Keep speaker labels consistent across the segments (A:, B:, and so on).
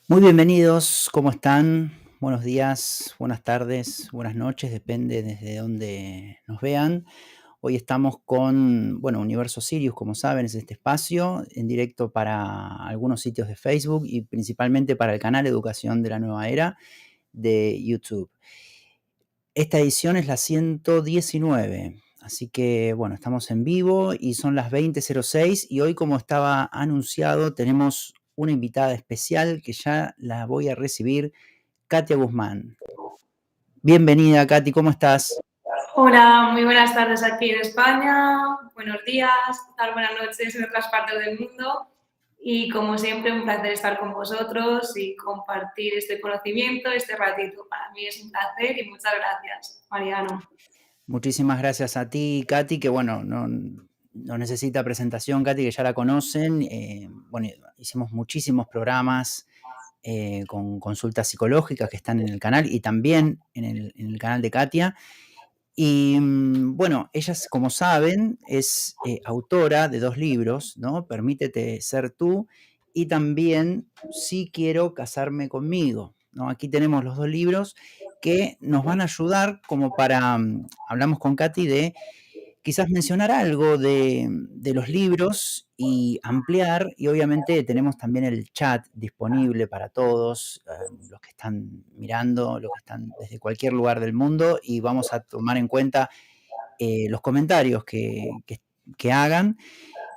A: Muy bienvenidos, ¿cómo están? Buenos días, buenas tardes, buenas noches, depende desde dónde nos vean. Hoy estamos con, Universo Sirius, como saben, es este espacio en directo para algunos sitios de Facebook y principalmente para el canal Educación de la Nueva Era de YouTube. Esta edición es la 119, así que estamos en vivo y son las 20:06 y hoy, como estaba anunciado, tenemos una invitada especial que ya la voy a recibir, Katia Guzmán. Bienvenida, Katy, ¿cómo estás?
B: Hola, muy buenas tardes aquí en España, buenos días, buenas noches en otras partes del mundo y como siempre un placer estar con vosotros y compartir este conocimiento, este ratito. Para mí es un placer y muchas gracias, Mariano.
A: Muchísimas gracias a ti, Katy, que no necesita presentación, Katy, que ya la conocen. Hicimos muchísimos programas con consultas psicológicas que están en el canal y también en el canal de Katia. Y ella, como saben, es autora de 2 libros, ¿no? Permítete ser tú y también Sí quiero casarme conmigo, ¿no? Aquí tenemos los 2 libros que nos van a ayudar como para, hablamos con Katy de quizás mencionar algo de los libros y ampliar, y obviamente tenemos también el chat disponible para todos, los que están mirando, los que están desde cualquier lugar del mundo, y vamos a tomar en cuenta los comentarios que hagan.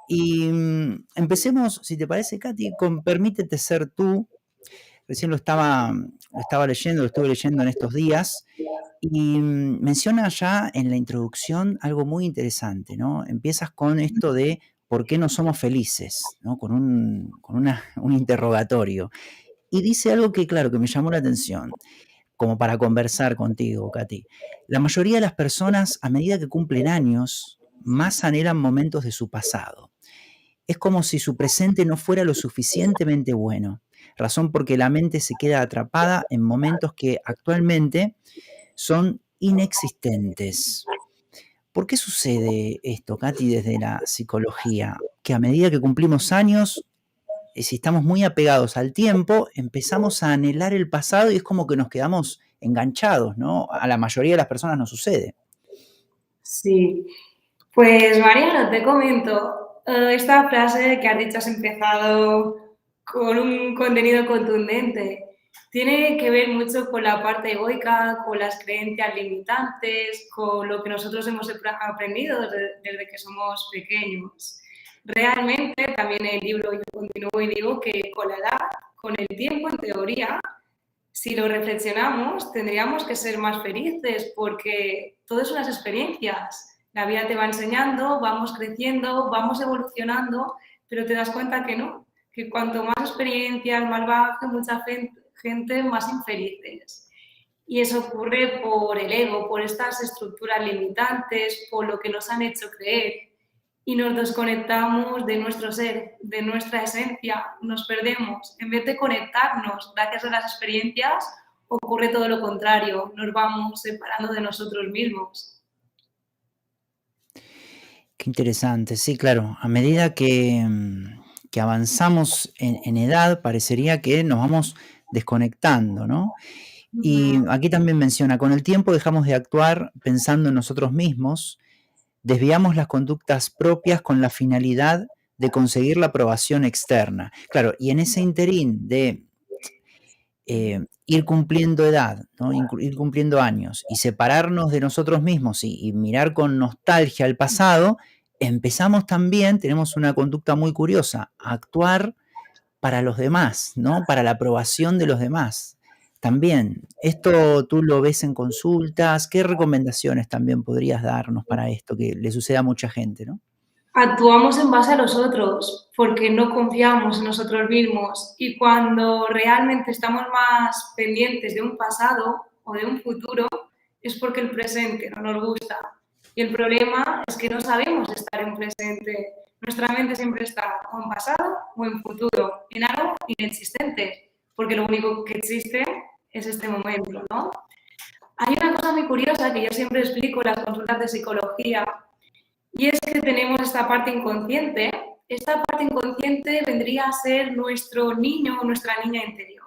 A: Y empecemos, si te parece, Katy, con Permítete ser tú. Recién lo estaba leyendo, lo estuve leyendo en estos días, y menciona ya en la introducción algo muy interesante, ¿no? Empiezas con esto de por qué no somos felices, ¿no? Con un interrogatorio. Y dice algo que, claro, que me llamó la atención, como para conversar contigo, Katy. La mayoría de las personas, a medida que cumplen años, más anhelan momentos de su pasado. Es como si su presente no fuera lo suficientemente bueno, razón porque la mente se queda atrapada en momentos que actualmente son inexistentes. ¿Por qué sucede esto, Katy, desde la psicología? Que a medida que cumplimos años, si estamos muy apegados al tiempo, empezamos a anhelar el pasado y es como que nos quedamos enganchados, ¿no? A la mayoría de las personas nos sucede.
B: Sí, pues Mariano, te comento, esta frase que has dicho has empezado con un contenido contundente. Tiene que ver mucho con la parte egoica, con las creencias limitantes, con lo que nosotros hemos aprendido desde que somos pequeños. Realmente, también en el libro yo continúo y digo que con la edad, con el tiempo, en teoría, si lo reflexionamos, tendríamos que ser más felices porque todo es unas experiencias. La vida te va enseñando, vamos creciendo, vamos evolucionando, pero te das cuenta que no, que cuanto más experiencias, más bagaje, mucha gente más infelices. Y eso ocurre por el ego, por estas estructuras limitantes, por lo que nos han hecho creer. Y nos desconectamos de nuestro ser, de nuestra esencia, nos perdemos. En vez de conectarnos gracias a las experiencias, ocurre todo lo contrario, nos vamos separando de nosotros mismos.
A: Qué interesante, sí, claro. A medida que avanzamos en edad, parecería que nos vamos desconectando, ¿no? Y aquí también menciona, con el tiempo dejamos de actuar pensando en nosotros mismos, desviamos las conductas propias con la finalidad de conseguir la aprobación externa. Claro, y en ese interín de ir cumpliendo edad, ¿no? Ir cumpliendo años y separarnos de nosotros mismos y mirar con nostalgia al pasado, empezamos también, tenemos una conducta muy curiosa, a actuar para los demás, ¿no? Para la aprobación de los demás. También, esto tú lo ves en consultas, ¿qué recomendaciones también podrías darnos para esto que le sucede a mucha gente, ¿no?
B: Actuamos en base a los otros porque no confiamos en nosotros mismos y cuando realmente estamos más pendientes de un pasado o de un futuro es porque el presente no nos gusta. Y el problema es que no sabemos estar en presente. Nuestra mente siempre está o en pasado o en futuro, en algo inexistente, porque lo único que existe es este momento, ¿no? Hay una cosa muy curiosa que yo siempre explico en las consultas de psicología y es que tenemos esta parte inconsciente. Esta parte inconsciente vendría a ser nuestro niño o nuestra niña interior.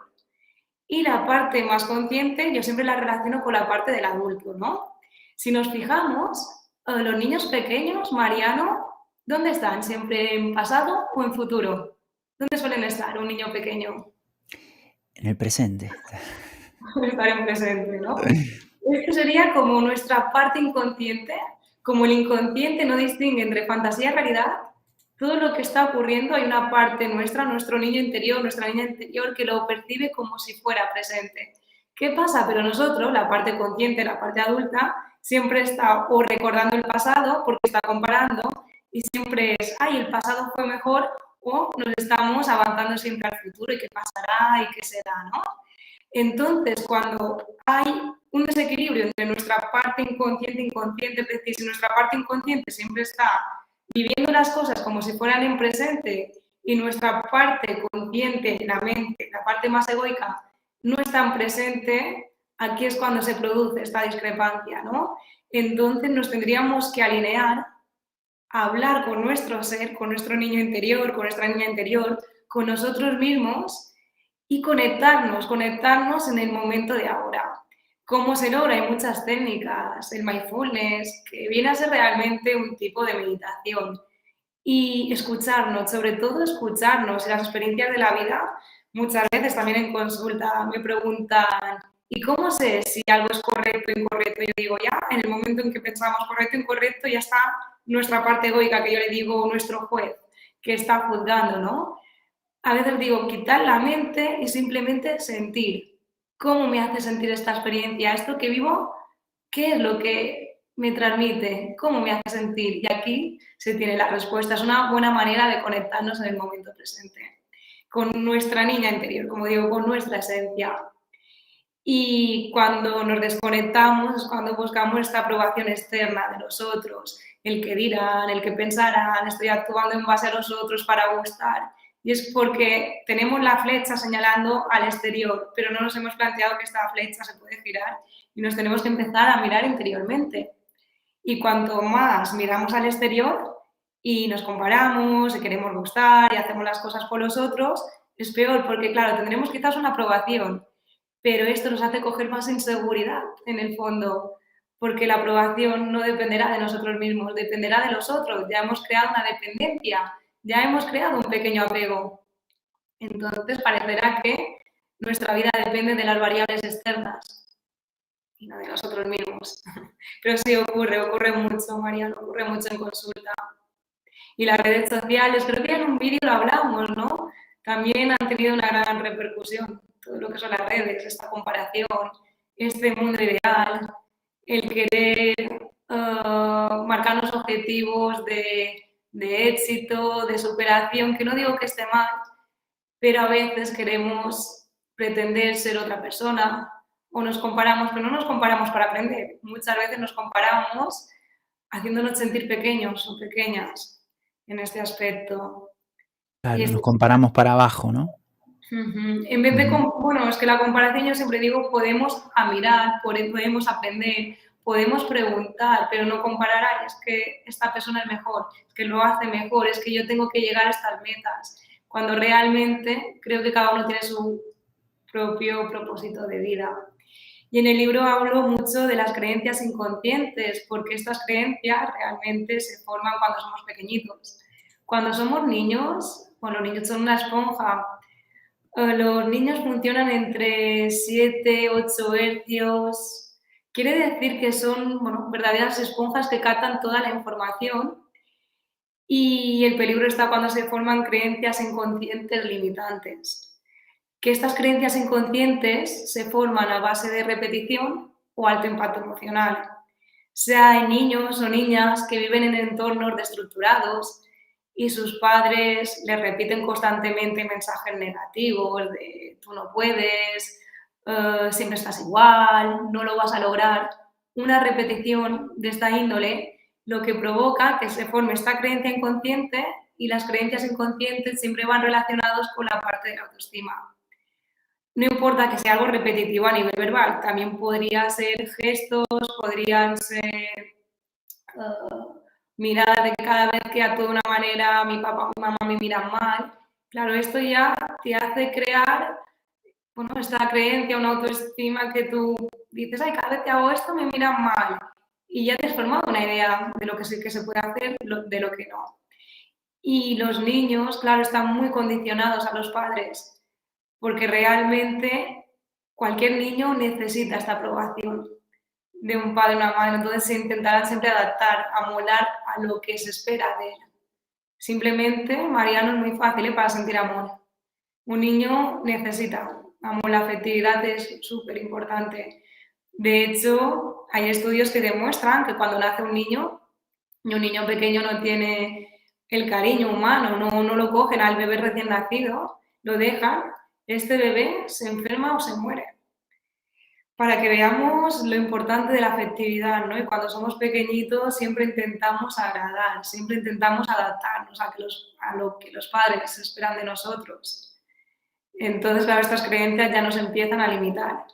B: Y la parte más consciente yo siempre la relaciono con la parte del adulto, ¿no? Si nos fijamos, los niños pequeños, Mariano, ¿dónde están? ¿Siempre en pasado o en futuro? ¿Dónde suelen estar un niño pequeño?
A: En el presente.
B: Estar en presente, ¿no? Esto sería como nuestra parte inconsciente, como el inconsciente no distingue entre fantasía y realidad, todo lo que está ocurriendo hay una parte nuestra, nuestro niño interior, nuestra niña interior, que lo percibe como si fuera presente. ¿Qué pasa? Pero nosotros, la parte consciente, la parte adulta, siempre está o recordando el pasado porque está comparando y siempre es, ay, el pasado fue mejor o nos estamos avanzando siempre al futuro y qué pasará y qué será, ¿no? Entonces, cuando hay un desequilibrio entre nuestra parte inconsciente e inconsciente, es decir, si nuestra parte inconsciente siempre está viviendo las cosas como si fueran en presente y nuestra parte consciente, la mente, la parte más egoica, no está en presente, aquí es cuando se produce esta discrepancia, ¿no? Entonces nos tendríamos que alinear, a hablar con nuestro ser, con nuestro niño interior, con nuestra niña interior, con nosotros mismos y conectarnos en el momento de ahora. ¿Cómo se logra? Hay muchas técnicas, el mindfulness, que viene a ser realmente un tipo de meditación. Y escucharnos, sobre todo escucharnos. Y las experiencias de la vida, muchas veces también en consulta me preguntan, ¿y cómo sé si algo es correcto o incorrecto? Yo digo, ya, en el momento en que pensamos correcto o incorrecto, ya está nuestra parte egoica, que yo le digo nuestro juez, que está juzgando, ¿no? A veces digo, quitar la mente y simplemente sentir. ¿Cómo me hace sentir esta experiencia? ¿Esto que vivo? ¿Qué es lo que me transmite? ¿Cómo me hace sentir? Y aquí se tiene la respuesta. Es una buena manera de conectarnos en el momento presente, con nuestra niña interior, como digo, con nuestra esencia. Y cuando nos desconectamos es cuando buscamos esta aprobación externa de los otros, el que dirán, el que pensarán, estoy actuando en base a los otros para gustar. Y es porque tenemos la flecha señalando al exterior, pero no nos hemos planteado que esta flecha se puede girar y nos tenemos que empezar a mirar interiormente. Y cuanto más miramos al exterior y nos comparamos y queremos gustar y hacemos las cosas por los otros, es peor porque, claro, tendremos quizás una aprobación, pero esto nos hace coger más inseguridad en el fondo, porque la aprobación no dependerá de nosotros mismos, dependerá de los otros. Ya hemos creado una dependencia, ya hemos creado un pequeño apego. Entonces parecerá que nuestra vida depende de las variables externas y no de nosotros mismos. Pero sí ocurre mucho, Mariano, ocurre mucho en consulta. Y las redes sociales, creo que en un vídeo lo hablamos, ¿no? También han tenido una gran repercusión, todo lo que son las redes, esta comparación, este mundo ideal, el querer marcarnos objetivos de éxito, de superación, que no digo que esté mal, pero a veces queremos pretender ser otra persona o nos comparamos, pero no nos comparamos para aprender. Muchas veces nos comparamos haciéndonos sentir pequeños o pequeñas en este aspecto. Y
A: Claro,
B: es,
A: nos comparamos para abajo, ¿no?
B: en vez de,
A: Ujú.
B: bueno, es que la comparación yo siempre digo, podemos a mirar, podemos aprender, podemos preguntar, pero no comparar, ay, es que esta persona es mejor, es que lo hace mejor, es que yo tengo que llegar a estas metas, cuando realmente creo que cada uno tiene su propio propósito de vida. Y en el libro hablo mucho de las creencias inconscientes, porque estas creencias realmente se forman cuando somos pequeñitos. Cuando somos niños, bueno, los niños son una esponja. Los niños funcionan entre 7, 8 hercios. Quiere decir que son, bueno, verdaderas esponjas que captan toda la información y el peligro está cuando se forman creencias inconscientes limitantes. Que estas creencias inconscientes se forman a base de repetición o alto impacto emocional, sea en niños o niñas que viven en entornos destructurados y sus padres les repiten constantemente mensajes negativos de tú no puedes, siempre estás igual, no lo vas a lograr. Una repetición de esta índole lo que provoca que se forme esta creencia inconsciente y las creencias inconscientes siempre van relacionados con la parte de la autoestima. No importa que sea algo repetitivo a nivel verbal, también podría ser gestos, podrían ser miradas de que cada vez que actúo de una manera mi papá o mi mamá me miran mal. Claro, esto ya te hace crear bueno, esta creencia, una autoestima que tú dices, ay, cada vez que hago esto me miran mal. Y ya te has formado una idea de lo que sí que se puede hacer, de lo que no. Y los niños, claro, están muy condicionados a los padres, porque realmente cualquier niño necesita esta aprobación de un padre o una madre, entonces se intentarán siempre adaptar, amoldar a lo que se espera de él. Simplemente, Mariano, es muy fácil para sentir amor. Un niño necesita amor, la afectividad es súper importante. De hecho, hay estudios que demuestran que cuando nace un niño, y un niño pequeño no tiene el cariño humano, no lo cogen al bebé recién nacido, lo dejan, este bebé se enferma o se muere. Para que veamos lo importante de la afectividad, ¿no? Y cuando somos pequeñitos siempre intentamos agradar, siempre intentamos adaptarnos a lo que los padres esperan de nosotros. Entonces, claro, estas creencias ya nos empiezan a limitar.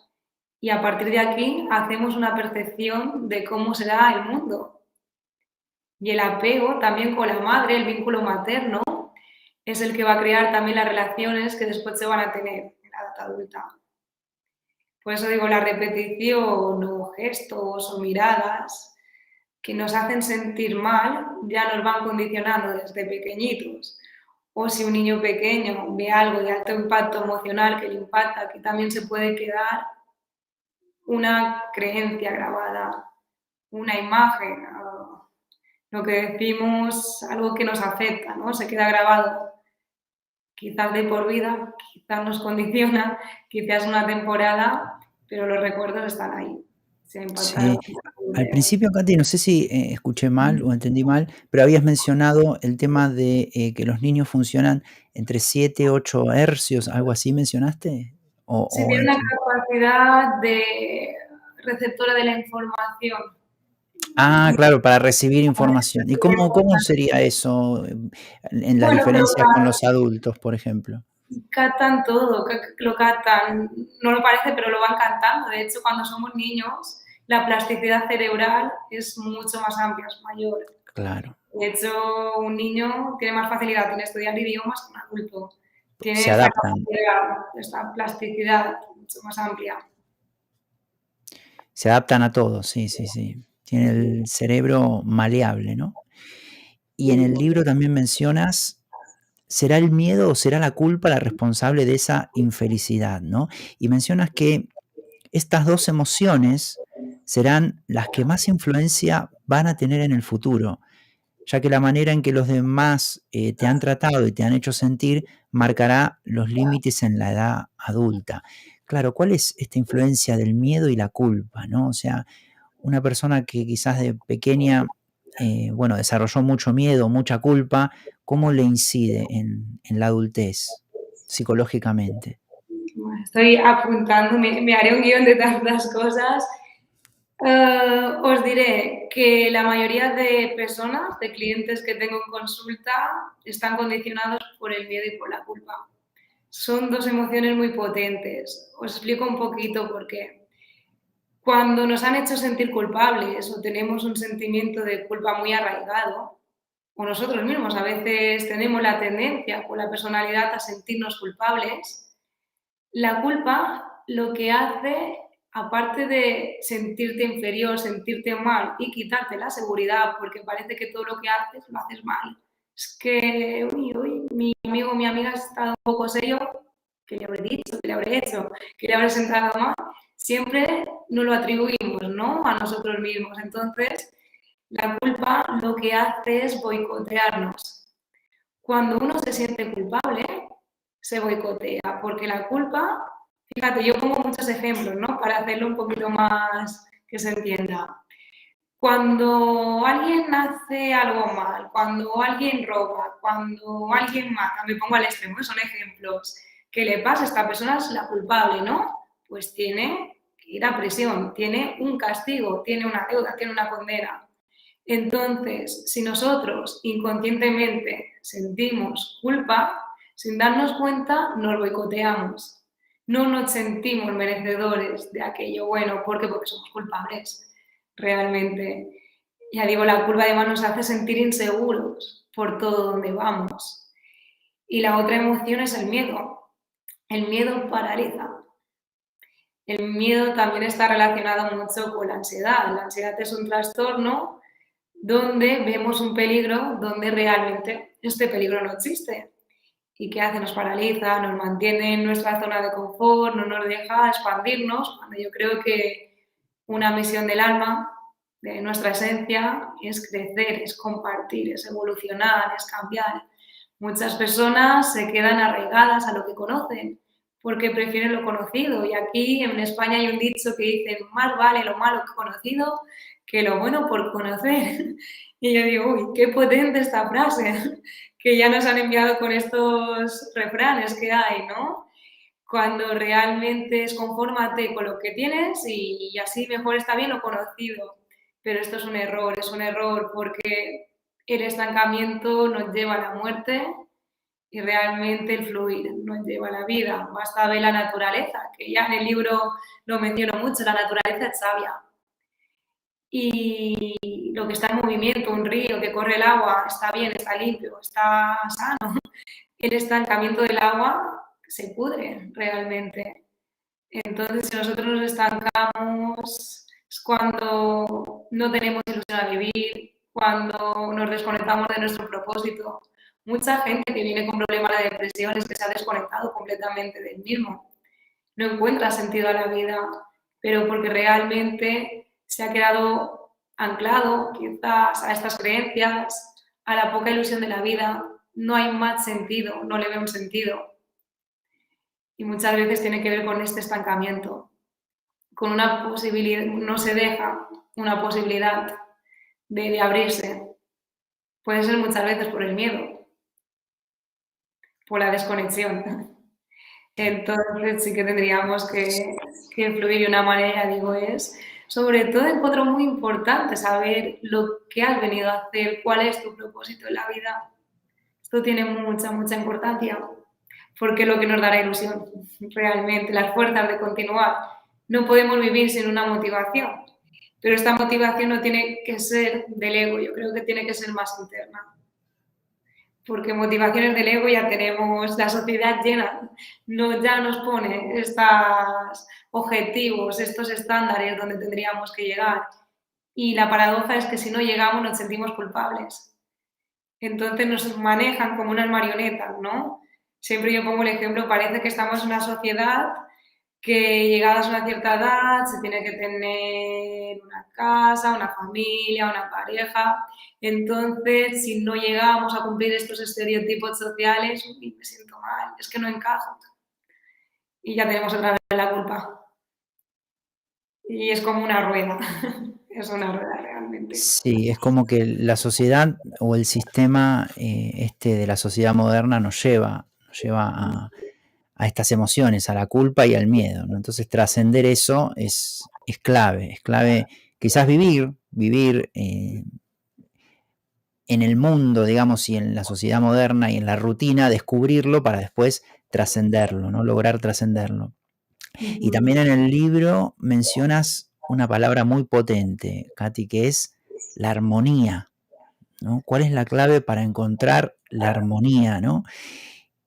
B: Y a partir de aquí hacemos una percepción de cómo será el mundo. Y el apego también con la madre, el vínculo materno, es el que va a crear también las relaciones que después se van a tener en la edad adulta. Por eso digo, la repetición o gestos o miradas que nos hacen sentir mal ya nos van condicionando desde pequeñitos. O si un niño pequeño ve algo de alto impacto emocional que le impacta, que también se puede quedar una creencia grabada, una imagen, lo que decimos, algo que nos afecta, ¿no? Se queda grabado, quizás de por vida, quizás nos condiciona, quizás una temporada, pero los recuerdos están ahí. Se
A: Sí,
B: impactaron.
A: al principio, Katy, no sé si, escuché mal o entendí mal, pero habías mencionado el tema de, que los niños funcionan entre 7, 8 hercios, ¿algo así mencionaste?
B: Sí,
A: O
B: tiene una capacidad de receptora de la información.
A: claro, para recibir información. ¿Y cómo sería eso, en la
B: Bueno,
A: diferencia con los adultos, por ejemplo?
B: captan todo, lo captan. No lo parece, pero lo van captando. De hecho, cuando somos niños, la plasticidad cerebral es mucho más amplia, es mayor.
A: Claro,
B: De hecho, un niño tiene más facilidad en estudiar idiomas que un adulto. Tiene
A: se
B: esta
A: adaptan.
B: capacidad, esta plasticidad mucho más amplia.
A: Se adaptan a todo, sí, sí, sí. Tiene el cerebro maleable, ¿no? Y en
B: Sí.
A: el libro también mencionas, ¿será el miedo o será la culpa la responsable de esa infelicidad, no? Y mencionas que estas 2 emociones serán las que más influencia van a tener en el futuro, ya que la manera en que los demás, te han tratado y te han hecho sentir marcará los límites en la edad adulta. Claro, ¿cuál es esta influencia del miedo y la culpa, no? O sea, una persona que quizás de pequeña, bueno, desarrolló mucho miedo, mucha culpa, ¿cómo le incide en la adultez psicológicamente?
B: Estoy apuntando, me haré un guión de tantas cosas. Os diré que la mayoría de personas, de clientes que tengo en consulta, están condicionados por el miedo y por la culpa. Son dos emociones muy potentes. Os explico un poquito por qué. Cuando nos han hecho sentir culpables o tenemos un sentimiento de culpa muy arraigado, o nosotros mismos a veces tenemos la tendencia con la personalidad a sentirnos culpables, la culpa lo que hace, aparte de sentirte inferior, sentirte mal y quitarte la seguridad porque parece que todo lo que haces lo haces mal. Es que, uy, mi amigo, mi amiga ha estado un poco serio, ¿qué le habré dicho? ¿Qué le habré hecho? ¿Qué le habré sentado mal? Siempre nos lo atribuimos, ¿no? A nosotros mismos. Entonces, la culpa lo que hace es boicotearnos. Cuando uno se siente culpable, se boicotea, porque la culpa, fíjate, yo pongo muchos ejemplos, ¿no? Para hacerlo un poquito más que se entienda. Cuando alguien hace algo mal, cuando alguien roba, cuando alguien mata, me pongo al extremo, son ejemplos. ¿Qué le pasa? Esta persona es la culpable, ¿no? Pues tiene que ir a prisión, tiene un castigo, tiene una deuda, tiene una condena. Entonces, si nosotros inconscientemente sentimos culpa, sin darnos cuenta, nos boicoteamos. No nos sentimos merecedores de aquello bueno. ¿Por qué? Porque somos culpables, realmente. Ya digo, la culpa además nos hace sentir inseguros por todo donde vamos. Y la otra emoción es el miedo. El miedo paraliza. el miedo también está relacionado mucho con la ansiedad. La ansiedad es un trastorno donde vemos un peligro donde realmente este peligro no existe. ¿Y qué hace? Nos paraliza, nos mantiene en nuestra zona de confort, no nos deja expandirnos, cuando yo creo que una misión del alma, de nuestra esencia, es crecer, es compartir, es evolucionar, es cambiar. Muchas personas se quedan arraigadas a lo que conocen porque prefieren lo conocido. Y aquí en España hay un dicho que dice, más vale lo malo conocido que lo bueno por conocer. Y yo digo, uy, qué potente esta frase que ya nos han enviado con estos refranes que hay, ¿no? Cuando realmente es confórmate con lo que tienes y así mejor está bien lo conocido. Pero esto es un error porque el estancamiento nos lleva a la muerte y realmente el fluir nos lleva a la vida. Basta ver la naturaleza, que ya en el libro lo menciono mucho, la naturaleza es sabia. Y lo que está en movimiento, un río que corre el agua, está bien, está limpio, está sano. El estancamiento del agua se pudre realmente. Entonces, si nosotros nos estancamos, es cuando no tenemos ilusión a vivir, cuando nos desconectamos de nuestro propósito. Mucha gente que viene con problemas de depresión es que se ha desconectado completamente del mismo. No encuentra sentido a la vida, pero porque realmente se ha quedado anclado quizás a estas creencias, a la poca ilusión de la vida. No hay más sentido, no le ve un sentido. Y muchas veces tiene que ver con este estancamiento, con una posibilidad, no se deja una posibilidad de abrirse. Puede ser muchas veces por el miedo, por la desconexión. Entonces sí que tendríamos que fluir de una manera, digo, es sobre todo encuentro muy importante saber lo que has venido a hacer, cuál es tu propósito en la vida. Esto tiene mucha, mucha importancia porque es lo que nos dará ilusión, realmente, las fuerzas de continuar. No podemos vivir sin una motivación, pero esta motivación no tiene que ser del ego, yo creo que tiene que ser más interna. Porque motivaciones del ego ya tenemos la sociedad llena, no, ya nos pone estos objetivos, estos estándares donde tendríamos que llegar. Y la paradoja es que si no llegamos nos sentimos culpables. Entonces nos manejan como unas marionetas, ¿no? Siempre yo pongo el ejemplo, parece que estamos en una sociedad que llegadas a una cierta edad se tiene que tener una casa, una familia, una pareja. Entonces, si no llegamos a cumplir estos estereotipos sociales, uy, me siento mal, es que no encajo. Y ya tenemos otra vez la culpa. Y es como una rueda, es una rueda realmente.
A: Sí, es como que la sociedad o el sistema de la sociedad moderna nos lleva a estas emociones, a la culpa y al miedo, ¿no? Entonces trascender eso es clave quizás vivir en el mundo, digamos, y en la sociedad moderna y en la rutina, descubrirlo para después trascenderlo, ¿no? Lograr trascenderlo. Y también en el libro mencionas una palabra muy potente, Katy, que es la armonía, ¿no? ¿Cuál es la clave para encontrar la armonía, ¿no?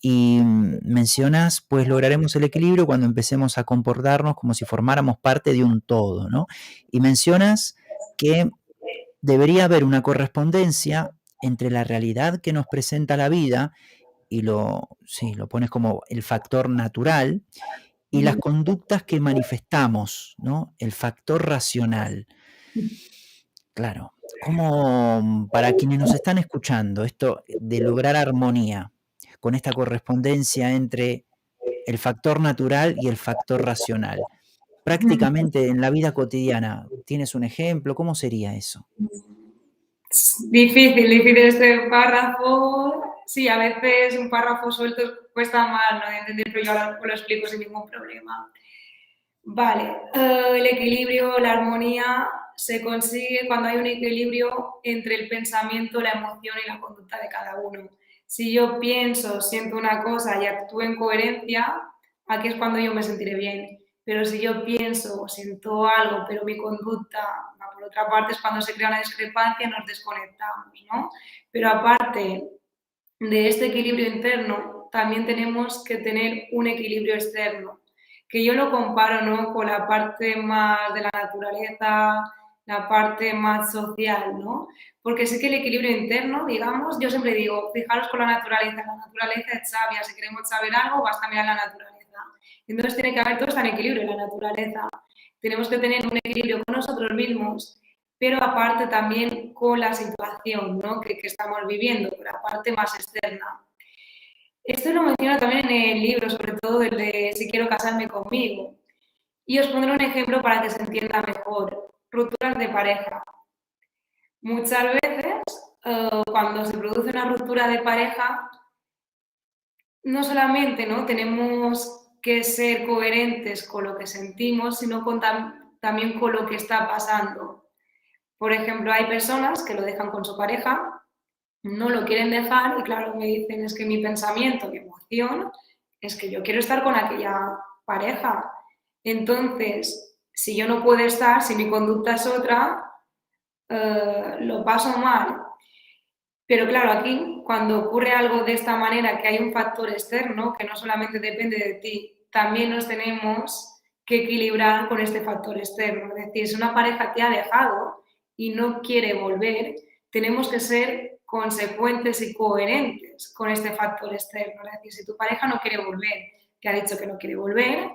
A: Y mencionas, pues lograremos el equilibrio cuando empecemos a comportarnos como si formáramos parte de un todo, ¿no? Y mencionas que debería haber una correspondencia entre la realidad que nos presenta la vida y lo pones como el factor natural y las conductas que manifestamos, ¿no? El factor racional. Claro, como para quienes nos están escuchando, esto de lograr armonía con esta correspondencia entre el factor natural y el factor racional. Prácticamente en la vida cotidiana, ¿tienes un ejemplo? ¿Cómo sería eso?
B: Difícil este párrafo. Sí, a veces un párrafo suelto cuesta más ¿no? de entender, pero yo ahora lo explico sin ningún problema. Vale, el equilibrio, la armonía se consigue cuando hay un equilibrio entre el pensamiento, la emoción y la conducta de cada uno. Si yo pienso, siento una cosa y actúo en coherencia, aquí es cuando yo me sentiré bien. Pero si yo pienso, siento algo, pero mi conducta va por otra parte, es cuando se crea una discrepancia y nos desconectamos, ¿no? Pero aparte de este equilibrio interno, también tenemos que tener un equilibrio externo, que yo lo comparo, ¿no?, con la parte más de la naturaleza, la parte más social, ¿no? Porque sí que el equilibrio interno, digamos, yo siempre digo, fijaros con la naturaleza es sabia, si queremos saber algo, basta mirar la naturaleza. Entonces tiene que haber todo está en equilibrio en la naturaleza. Tenemos que tener un equilibrio con nosotros mismos, pero aparte también con la situación, ¿no?, que estamos viviendo, con la parte más externa. Esto lo menciono también en el libro, sobre todo el de Si quiero casarme conmigo. Y os pondré un ejemplo para que se entienda mejor. Rupturas de pareja. Muchas veces, cuando se produce una ruptura de pareja, no solamente, ¿no?, tenemos que ser coherentes con lo que sentimos, sino también con lo que está pasando. Por ejemplo, hay personas que lo dejan con su pareja, no lo quieren dejar y claro, me dicen es que mi pensamiento, mi emoción, es que yo quiero estar con aquella pareja. Entonces, si yo no puedo estar, si mi conducta es otra, lo paso mal. Pero claro, aquí cuando ocurre algo de esta manera, que hay un factor externo que no solamente depende de ti, también nos tenemos que equilibrar con este factor externo. Es decir, si una pareja te ha dejado y no quiere volver, tenemos que ser consecuentes y coherentes con este factor externo. Es decir, si tu pareja no quiere volver, te ha dicho que no quiere volver,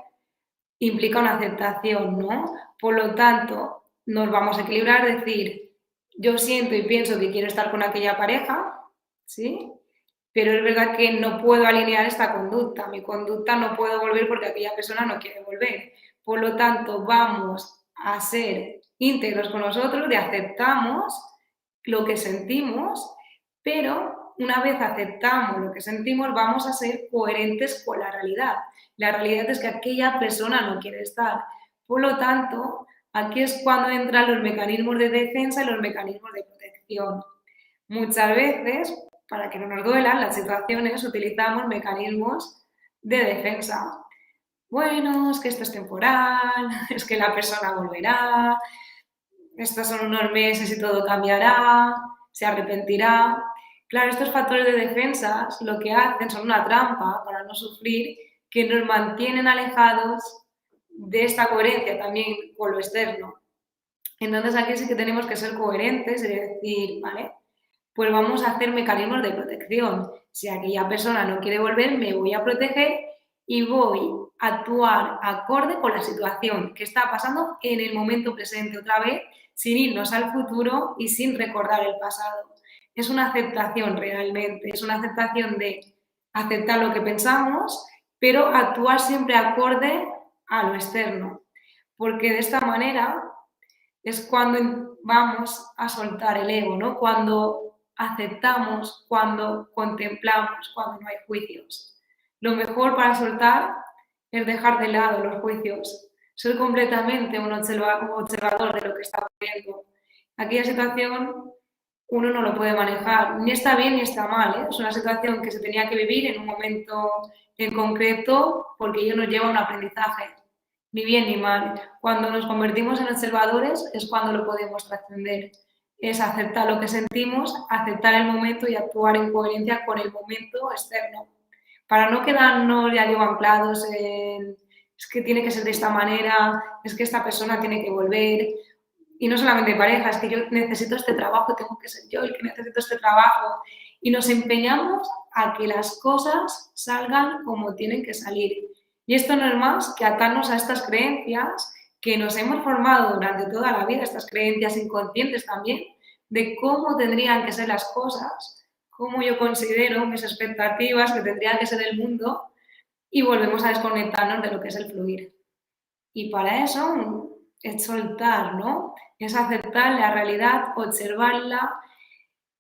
B: implica una aceptación, ¿no? Por lo tanto, nos vamos a equilibrar, decir, yo siento y pienso que quiero estar con aquella pareja, ¿sí? Pero es verdad que no puedo alinear esta conducta. Mi conducta no puedo volver porque aquella persona no quiere volver. Por lo tanto, vamos a ser íntegros con nosotros, de aceptamos lo que sentimos, pero una vez aceptamos lo que sentimos, vamos a ser coherentes con la realidad. La realidad es que aquella persona no quiere estar. Por lo tanto, aquí es cuando entran los mecanismos de defensa y los mecanismos de protección. Muchas veces, para que no nos duelan las situaciones, utilizamos mecanismos de defensa. Bueno, es que esto es temporal, es que la persona volverá, estos son unos meses y todo cambiará, se arrepentirá. Claro, estos factores de defensa lo que hacen son una trampa para no sufrir, que nos mantienen alejados de esta coherencia también con lo externo. Entonces aquí sí que tenemos que ser coherentes y decir, vale, pues vamos a hacer mecanismos de protección. Si aquella persona no quiere volver, me voy a proteger y voy a actuar acorde con la situación que está pasando en el momento presente otra vez, sin irnos al futuro y sin recordar el pasado. Es una aceptación realmente, es una aceptación de aceptar lo que pensamos, pero actuar siempre acorde a lo externo. Porque de esta manera es cuando vamos a soltar el ego, ¿no? Cuando aceptamos, cuando contemplamos, cuando no hay juicios. Lo mejor para soltar es dejar de lado los juicios, ser completamente un observador de lo que está ocurriendo. Aquella situación uno no lo puede manejar, ni está bien ni está mal, ¿eh? Es una situación que se tenía que vivir en un momento en concreto porque ello nos lleva a un aprendizaje, ni bien ni mal. Cuando nos convertimos en observadores es cuando lo podemos trascender. Es aceptar lo que sentimos, aceptar el momento y actuar en coherencia con el momento externo. Para no quedarnos, ya digo, anclados en es que tiene que ser de esta manera, es que esta persona tiene que volver. Y no solamente pareja, es que yo necesito este trabajo, tengo que ser yo el que necesito este trabajo. Y nos empeñamos a que las cosas salgan como tienen que salir. Y esto no es más que atarnos a estas creencias que nos hemos formado durante toda la vida, estas creencias inconscientes también, de cómo tendrían que ser las cosas, cómo yo considero mis expectativas que tendría que ser el mundo, y volvemos a desconectarnos de lo que es el fluir. Y para eso es soltar, ¿no? Es aceptar la realidad, observarla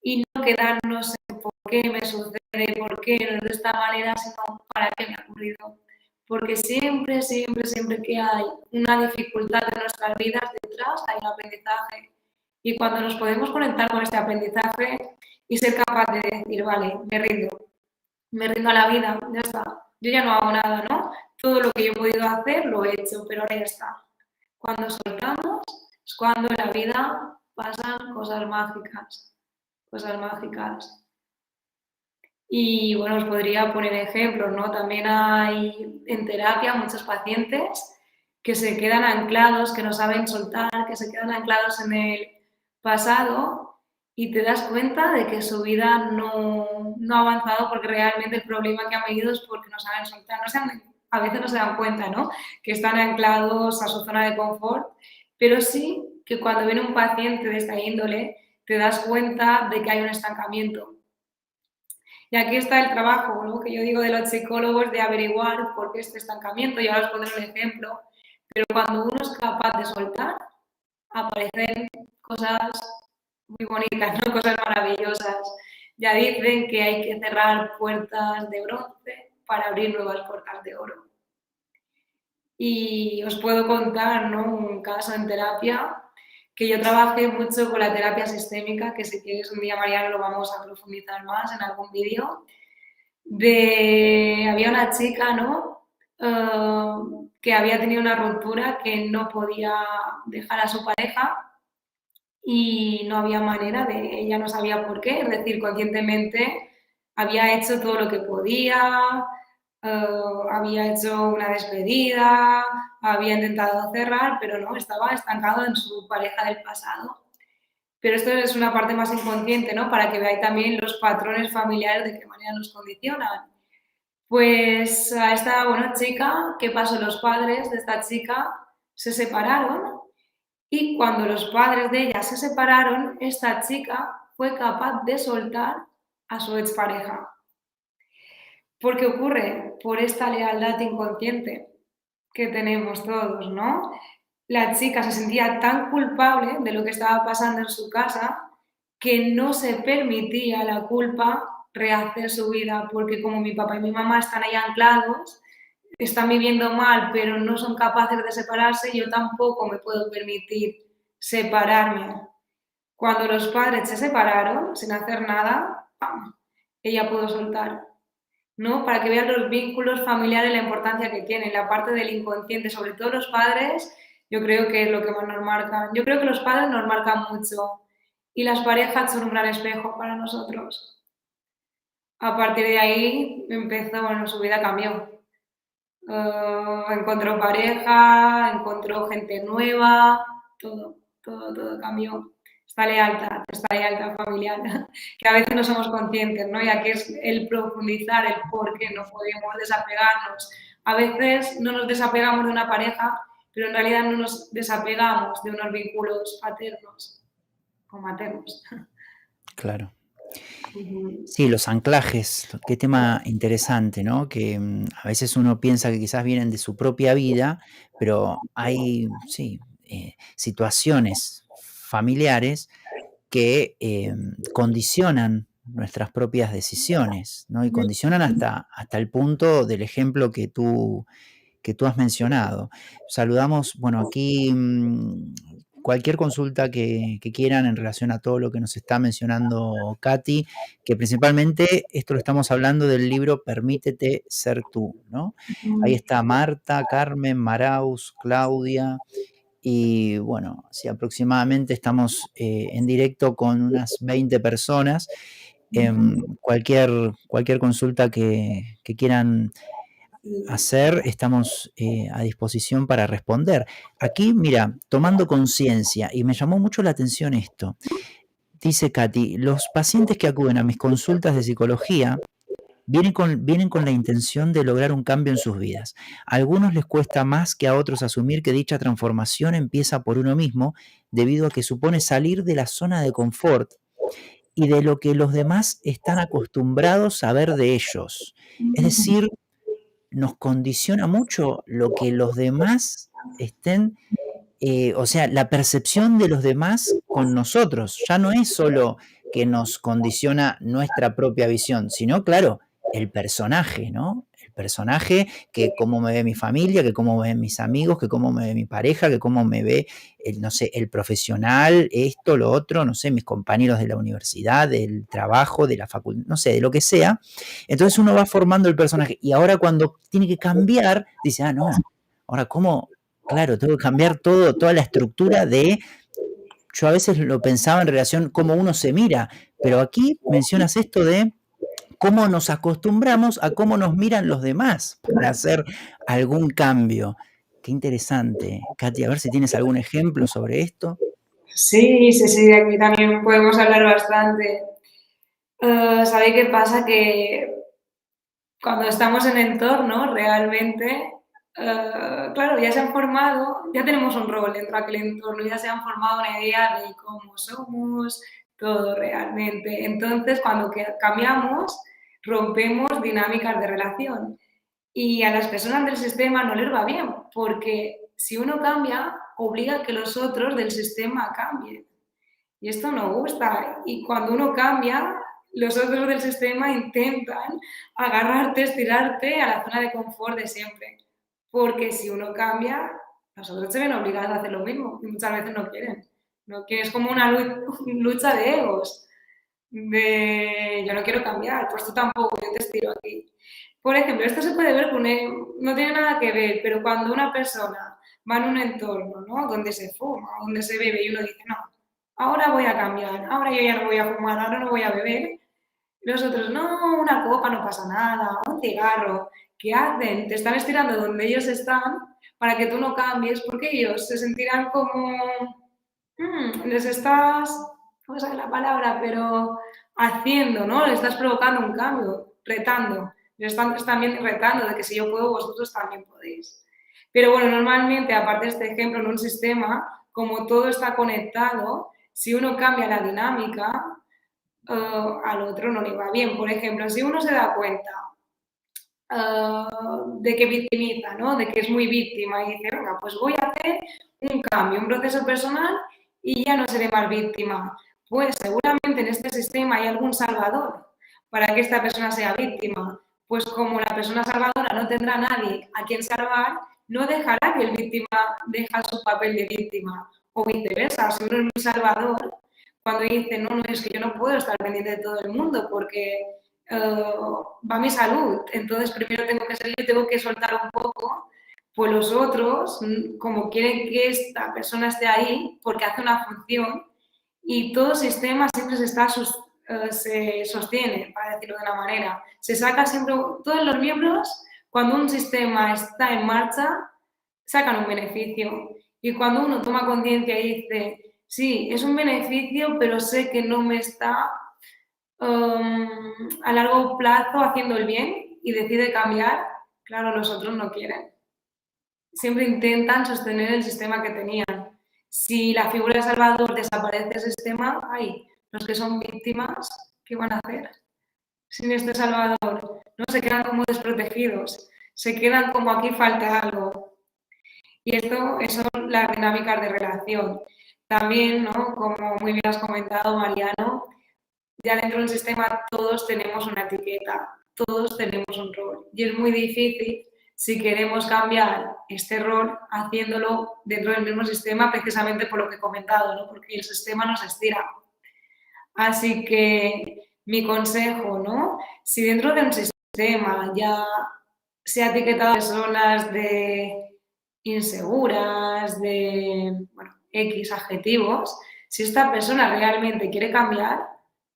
B: y no quedarnos en por qué me sucede, por qué no es de esta manera, sino para qué me ha ocurrido. Porque siempre, siempre, siempre que hay una dificultad en nuestras vidas, detrás hay un aprendizaje. Y cuando nos podemos conectar con este aprendizaje y ser capaz de decir, vale, me rindo a la vida, ya está, yo ya no hago nada, ¿no? Todo lo que yo he podido hacer lo he hecho, pero ahora ya está. Cuando soltamos es cuando en la vida pasan cosas mágicas, cosas mágicas. Y bueno, os podría poner ejemplos, ¿no? También hay en terapia muchos pacientes que se quedan anclados, que no saben soltar, que se quedan anclados en el pasado y te das cuenta de que su vida no ha avanzado porque realmente el problema que han vivido es porque no saben soltar. A veces no se dan cuenta, ¿no? Que están anclados a su zona de confort, pero sí que cuando viene un paciente de esta índole te das cuenta de que hay un estancamiento. Y aquí está el trabajo, ¿no? Que yo digo de los psicólogos de averiguar por qué este estancamiento. Yo ahora os pondré un ejemplo, pero cuando uno es capaz de soltar, aparecen cosas muy bonitas, ¿no? Cosas maravillosas. Ya dicen que hay que cerrar puertas de bronce para abrir nuevas puertas de oro. Y os puedo contar, ¿no? Un caso en terapia que yo trabajé mucho con la terapia sistémica, que si quieres un día, Mariano, lo vamos a profundizar más en algún vídeo. Había una chica, ¿no? Que había tenido una ruptura, que no podía dejar a su pareja y no había manera de, ella no sabía por qué, es decir, conscientemente había hecho todo lo que podía, había hecho una despedida, había intentado cerrar, pero no, estaba estancado en su pareja del pasado. Pero esto es una parte más inconsciente, ¿no? Para que veáis también los patrones familiares de qué manera nos condicionan. Pues a esta buena chica, ¿qué pasó? Los padres de esta chica se separaron y cuando los padres de ella se separaron, esta chica fue capaz de soltar a su expareja. ¿Por qué ocurre? Por esta lealtad inconsciente que tenemos todos, ¿no? La chica se sentía tan culpable de lo que estaba pasando en su casa que no se permitía la culpa rehacer su vida, porque como mi papá y mi mamá están ahí anclados, están viviendo mal, pero no son capaces de separarse, yo tampoco me puedo permitir separarme. Cuando los padres se separaron, sin hacer nada, ¡pam!, ella pudo soltar, ¿no? Para que vean los vínculos familiares, la importancia que tienen, la parte del inconsciente, sobre todo los padres, yo creo que es lo que más nos marca. Yo creo que los padres nos marcan mucho y las parejas son un gran espejo para nosotros. A partir de ahí empezó, bueno, su vida cambió. Encontró pareja, encontró gente nueva, todo cambió. Esta lealtad familiar, que a veces no somos conscientes, ¿no? Ya que es el profundizar, el por qué no podemos desapegarnos. A veces no nos desapegamos de una pareja, pero en realidad no nos desapegamos de unos vínculos paternos o maternos.
A: Claro. Sí, los anclajes, qué tema interesante, ¿no? Que a veces uno piensa que quizás vienen de su propia vida, pero hay, sí, situaciones familiares que condicionan nuestras propias decisiones, ¿no? Y condicionan hasta el punto del ejemplo que tú has mencionado. Saludamos, bueno, aquí cualquier consulta que quieran en relación a todo lo que nos está mencionando Katy, que principalmente esto lo estamos hablando del libro Permítete ser tú, ¿no? Ahí está Marta, Carmen, Maraus, Claudia, y bueno, sí, aproximadamente estamos en directo con unas 20 personas. Cualquier consulta que quieran hacer, estamos a disposición para responder. Aquí, mira, tomando conciencia, y me llamó mucho la atención esto, dice Katy, los pacientes que acuden a mis consultas de psicología vienen con la intención de lograr un cambio en sus vidas. A algunos les cuesta más que a otros asumir que dicha transformación empieza por uno mismo, debido a que supone salir de la zona de confort y de lo que los demás están acostumbrados a ver de ellos. Es decir, nos condiciona mucho lo que los demás estén, o sea, la percepción de los demás con nosotros. Ya no es solo que nos condiciona nuestra propia visión, sino, claro, el personaje, ¿no? El personaje, que cómo me ve mi familia, que cómo me ven mis amigos, que cómo me ve mi pareja, que cómo me ve, no sé, el profesional, esto, lo otro, no sé, mis compañeros de la universidad, del trabajo, de la facultad, no sé, de lo que sea. Entonces uno va formando el personaje y ahora cuando tiene que cambiar, dice, ah, no, ahora cómo, claro, tengo que cambiar toda la estructura de, yo a veces lo pensaba en relación a cómo uno se mira, pero aquí mencionas esto de cómo nos acostumbramos a cómo nos miran los demás para hacer algún cambio. Qué interesante. Katy, a ver si tienes algún ejemplo sobre esto.
B: Sí, sí, sí, de aquí también podemos hablar bastante. ¿Sabéis qué pasa? Que cuando estamos en entorno, realmente, claro, ya se han formado, ya tenemos un rol dentro de aquel entorno, ya se han formado una idea de cómo somos, todo realmente. Entonces, cuando cambiamos, rompemos dinámicas de relación. Y a las personas del sistema no les va bien, porque si uno cambia, obliga a que los otros del sistema cambien. Y esto no gusta. Y cuando uno cambia, los otros del sistema intentan agarrarte, estirarte a la zona de confort de siempre. Porque si uno cambia, los otros se ven obligados a hacer lo mismo y muchas veces no quieren. No quieren, es como una lucha de egos. De yo no quiero cambiar, pues tú tampoco, yo te estiro aquí. Por ejemplo, esto se puede ver con no tiene nada que ver, pero cuando una persona va en un entorno, ¿no? Donde se fuma, donde se bebe y uno dice, no, ahora voy a cambiar, ahora yo ya no voy a fumar, ahora no voy a beber. Los otros, no, una copa no pasa nada, un cigarro. ¿Qué hacen? Te están estirando donde ellos están para que tú no cambies, porque ellos se sentirán como, les estás, no sé la palabra, pero haciendo, ¿no? Le estás provocando un cambio, retando. Les están también retando de que si yo puedo, vosotros también podéis. Pero bueno, normalmente, aparte de este ejemplo, en un sistema, como todo está conectado, si uno cambia la dinámica, al otro no le va bien. Por ejemplo, si uno se da cuenta de que victimiza, ¿no? De que es muy víctima y dice, venga, pues voy a hacer un cambio, un proceso personal y ya no seré más víctima. Pues seguramente en este sistema hay algún salvador para que esta persona sea víctima. Pues como la persona salvadora no tendrá a nadie a quien salvar, no dejará que el víctima deje su papel de víctima. O viceversa, si uno es muy salvador, cuando dice, no, no, es que yo no puedo estar pendiente de todo el mundo porque va mi salud. Entonces, primero tengo que salir, tengo que soltar un poco. Pues los otros, como quieren que esta persona esté ahí, porque hace una función, y todo sistema siempre se sostiene, para decirlo de una manera. Se saca siempre, todos los miembros, cuando un sistema está en marcha, sacan un beneficio. Y cuando uno toma conciencia y dice, sí, es un beneficio, pero sé que no me está a largo plazo haciendo el bien y decide cambiar, claro, los otros no quieren. Siempre intentan sostener el sistema que tenían. Si la figura de Salvador desaparece del sistema, hay los que son víctimas, ¿qué van a hacer? Sin este Salvador, no se quedan como desprotegidos, se quedan como aquí falta algo. Y esto son las dinámicas de relación. También, ¿no? Como muy bien has comentado, Mariano, ya dentro del sistema todos tenemos una etiqueta, todos tenemos un rol. Y es muy difícil si queremos cambiar este rol haciéndolo dentro del mismo sistema, precisamente por lo que he comentado, ¿no? Porque el sistema nos estira. Así que mi consejo, ¿no? Si dentro de un sistema ya se ha etiquetado a personas de inseguras, de bueno, X adjetivos, si esta persona realmente quiere cambiar,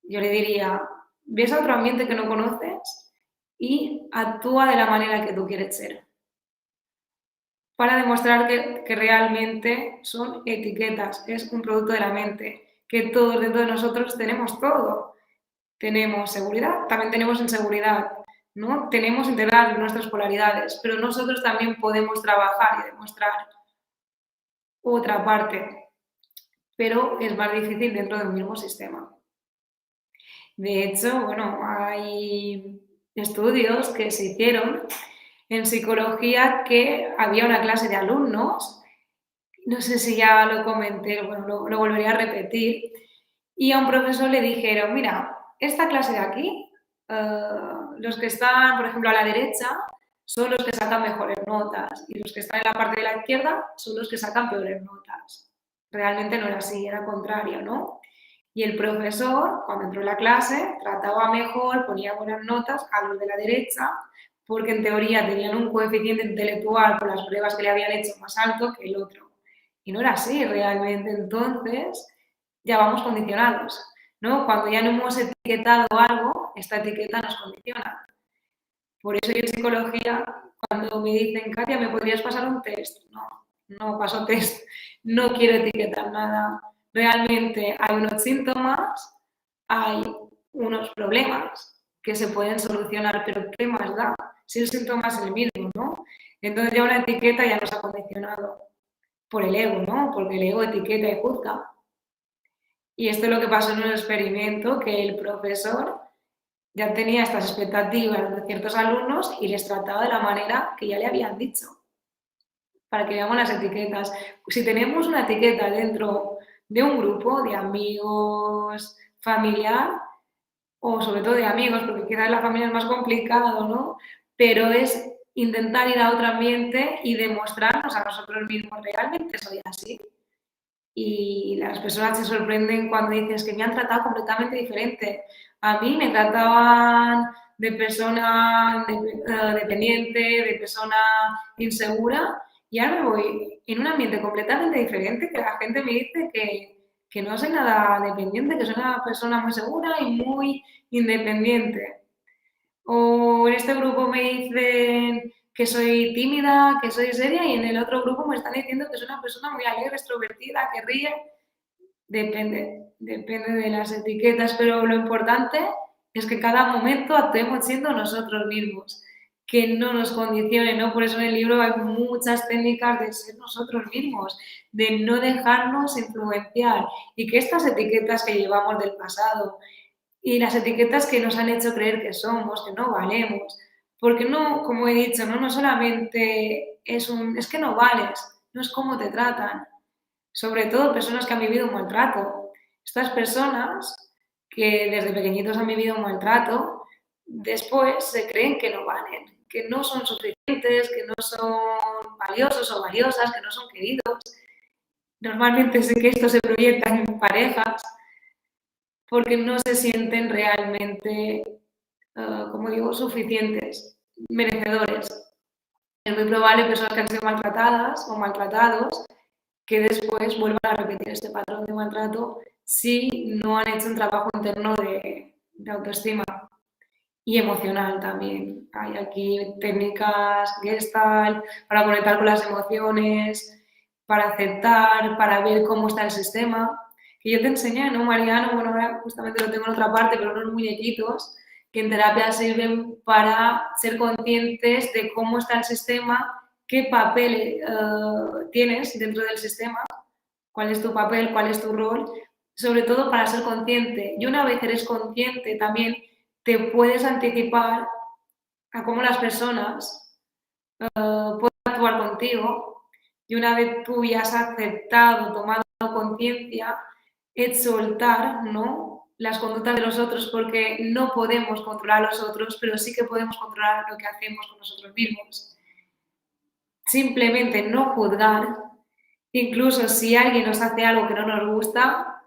B: yo le diría, ves a otro ambiente que no conoces y actúa de la manera que tú quieres ser. Para demostrar que realmente son etiquetas, es un producto de la mente, que todos dentro de nosotros tenemos todo. Tenemos seguridad, también tenemos inseguridad, ¿no? Tenemos integrar nuestras polaridades, pero nosotros también podemos trabajar y demostrar otra parte, pero es más difícil dentro de un mismo sistema. De hecho, bueno, hay estudios que se hicieron en psicología que había una clase de alumnos, no sé si ya lo comenté, bueno, lo volvería a repetir, y a un profesor le dijeron, mira, esta clase de aquí, los que están, por ejemplo, a la derecha son los que sacan mejores notas y los que están en la parte de la izquierda son los que sacan peores notas. Realmente no era así, era contrario, ¿no? Y el profesor, cuando entró en la clase, trataba mejor, ponía buenas notas a los de la derecha, porque en teoría tenían un coeficiente intelectual por las pruebas que le habían hecho más alto que el otro. Y no era así realmente. Entonces, ya vamos condicionados. ¿no? Cuando ya no hemos etiquetado algo, esta etiqueta nos condiciona. Por eso yo en psicología, cuando me dicen, Katia, ¿me podrías pasar un test? No, no paso test, no quiero etiquetar nada. Realmente hay unos síntomas, hay unos problemas que se pueden solucionar, pero ¿qué más da? Si el síntoma es el mismo, ¿no? Entonces ya una etiqueta ya nos ha condicionado por el ego, ¿no? Porque el ego etiqueta y juzga. Y esto es lo que pasó en un experimento que el profesor ya tenía estas expectativas de ciertos alumnos y les trataba de la manera que ya le habían dicho, para que veamos las etiquetas. Si tenemos una etiqueta dentro de un grupo de amigos, familiar, o sobre todo de amigos, porque quizás la familia es más complicado, ¿no? Pero es intentar ir a otro ambiente y demostrarnos a nosotros mismos, realmente soy así. Y las personas se sorprenden cuando dices que me han tratado completamente diferente. A mí me trataban de persona dependiente, de persona insegura, y ahora me voy en un ambiente completamente diferente que la gente me dice que no soy nada dependiente, que soy una persona muy segura y muy independiente. O en este grupo me dicen que soy tímida, que soy seria, y en el otro grupo me están diciendo que soy una persona muy alegre, extrovertida, que ríe. Depende de las etiquetas, pero lo importante es que cada momento actuemos siendo nosotros mismos, que no nos condicione, ¿no? Por eso en el libro hay muchas técnicas de ser nosotros mismos, de no dejarnos influenciar y que estas etiquetas que llevamos del pasado y las etiquetas que nos han hecho creer que somos, que no valemos, porque no, como he dicho, no solamente es que no vales, no es cómo te tratan, sobre todo personas que han vivido un maltrato. Estas personas que desde pequeñitos han vivido un maltrato, después se creen que no valen, que no son suficientes, que no son valiosos o valiosas, que no son queridos. Normalmente sé que esto se proyecta en parejas porque no se sienten realmente, como digo, suficientes, merecedores. Es muy probable personas que han sido maltratadas o maltratados que después vuelvan a repetir este patrón de maltrato si no han hecho un trabajo interno de autoestima y emocional también. Hay aquí técnicas Gestalt para conectar con las emociones, para aceptar, para ver cómo está el sistema. Que yo te enseñé, ¿no, Mariano? Bueno, ahora justamente lo tengo en otra parte, pero unos muñequitos que en terapia sirven para ser conscientes de cómo está el sistema, qué papel tienes dentro del sistema, cuál es tu papel, cuál es tu rol, sobre todo para ser consciente. Y una vez eres consciente también te puedes anticipar a cómo las personas pueden actuar contigo y una vez tú ya has aceptado, tomado conciencia, es soltar, ¿no?, las conductas de los otros porque no podemos controlar a los otros, pero sí que podemos controlar lo que hacemos con nosotros mismos. Simplemente no juzgar, incluso si alguien nos hace algo que no nos gusta,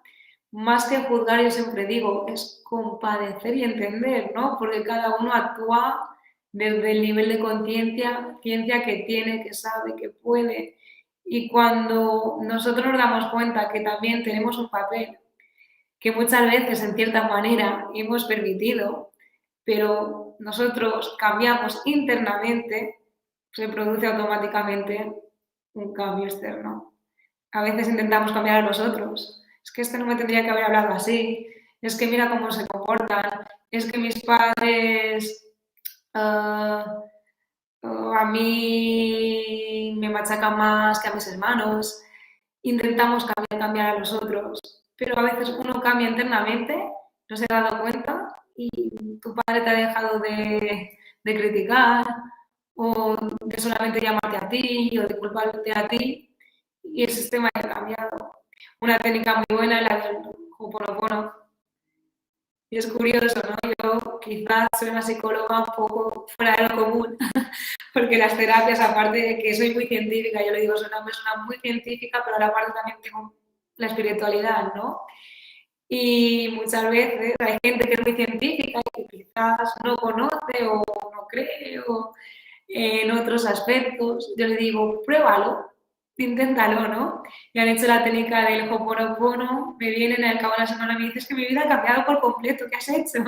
B: más que juzgar, yo siempre digo, es compadecer y entender, ¿no? Porque cada uno actúa desde el nivel de conciencia que tiene, que sabe, que puede. Y cuando nosotros nos damos cuenta que también tenemos un papel que muchas veces, en cierta manera, hemos permitido, pero nosotros cambiamos internamente, se produce automáticamente un cambio externo. A veces intentamos cambiar a los otros. Es que este no me tendría que haber hablado así. Es que mira cómo se comportan. Es que mis padres a mí me machacan más que a mis hermanos. Intentamos cambiar a los otros. Pero a veces uno cambia internamente, no se ha dado cuenta y tu padre te ha dejado de criticar o de solamente llamarte a ti o de culparte a ti y el sistema ha cambiado. Una técnica muy buena es la del Ho'oponopono. Y es curioso, ¿no? Yo quizás soy una psicóloga un poco fuera de lo común, porque las terapias, aparte de que soy muy científica, yo le digo, soy una persona muy científica, pero a la parte también tengo la espiritualidad, ¿no? Y muchas veces hay gente que es muy científica y que quizás no conoce o no cree o en otros aspectos. Yo le digo, pruébalo, inténtalo, ¿no? Me han hecho la técnica del Ho'oponopono, me vienen al cabo de la semana y me dices que mi vida ha cambiado por completo, ¿qué has hecho?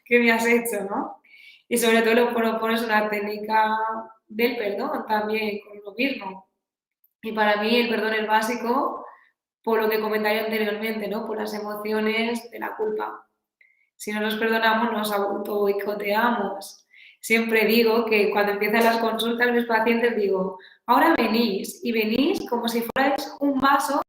B: ¿Qué me has hecho, no? Y sobre todo el Ho'oponopono es una técnica del perdón también, con lo mismo. Y para mí el perdón es básico por lo que comentaría anteriormente, ¿no? Por las emociones de la culpa. Si no nos perdonamos, nos auto boicoteamos. Siempre digo que cuando empiezan las consultas, mis pacientes digo, ahora venís y venís como si fuerais un vaso